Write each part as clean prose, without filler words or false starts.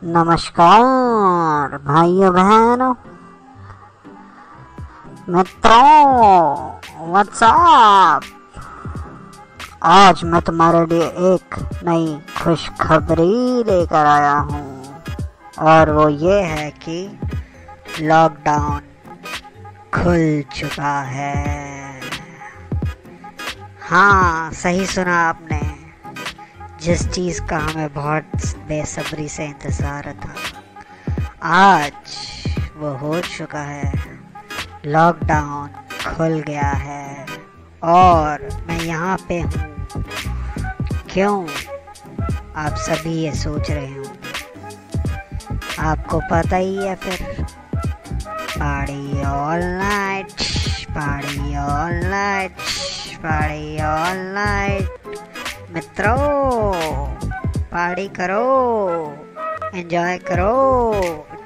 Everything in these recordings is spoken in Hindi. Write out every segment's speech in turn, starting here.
नमस्कार भाइयों बहनों मित्रों, व्हाट्सअप। आज मैं तुम्हारे लिए एक नई खुशखबरी लेकर आया हूँ और वो ये है कि लॉकडाउन खुल चुका है। हाँ, सही सुना आपने। जिस चीज़ का हमें बहुत बेसब्री से इंतज़ार था, आज वो हो चुका है। लॉकडाउन खुल गया है और मैं यहाँ पे हूँ। क्यों, आप सभी ये सोच रहे हो। आपको पता ही है फिर, party all night, party all night, party all night. मित्रों, पार्टी करो, एंजॉय करो,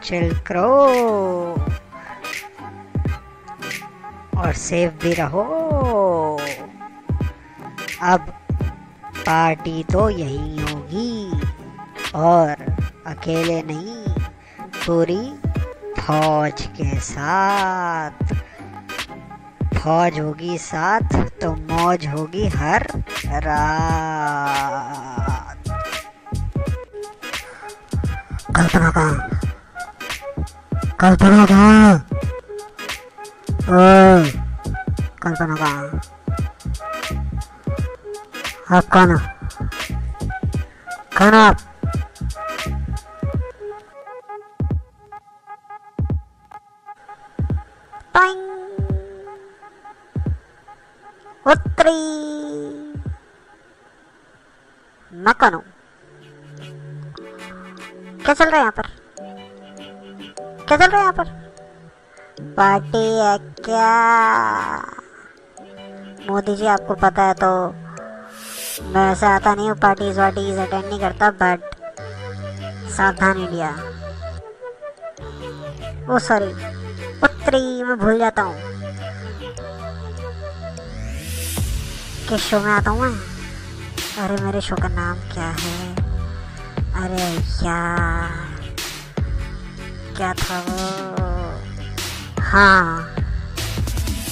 चिल करो और सेफ भी रहो। अब पार्टी तो यही होगी और अकेले नहीं, पूरी फौज के साथ। फौज होगी साथ तो मौज होगी हर रात। कल्पना कहाँ? कल्पना कहाँ? ओए, कल्पना कहाँ? आप कौन हो? कौन हो आप? उत्तरी मैं कौन हूँ? क्या चल रहा है यहाँ पर? क्या चल रहा है यहाँ पर? पार्टी है क्या? मोदी जी, आपको पता है तो मैं वैसे आता नहीं हूँ, पार्टीज वार्टीज अटेंड नहीं करता, बट सावधान इंडिया, वो सॉरी उत्तरी, मैं भूल जाता हूँ। किस शो में आता हूँ मैं? अरे मेरे शो का नाम क्या है? अरे यार, क्या था वो? हाँ,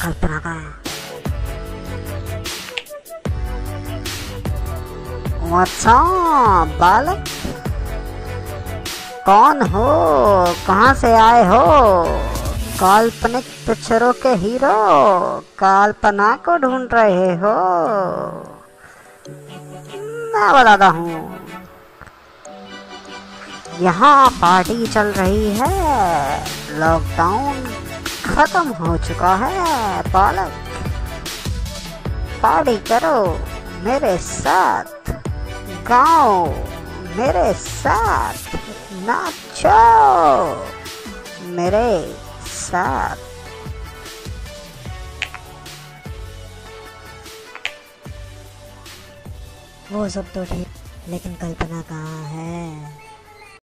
कल्पना का है। व्हाट्सअप बालक, कौन हो? कहाँ से आए हो? काल्पनिक पिक्चरों के हीरो कल्पना को ढूंढ रहे हो? मैं बताता हूँ, यहाँ पार्टी चल रही है। लॉकडाउन खत्म हो चुका है बालक। पार्टी करो मेरे साथ, गाओ मेरे साथ, नाचो मेरे साथ। वो सब तो ठीक, लेकिन कल्पना कहाँ है?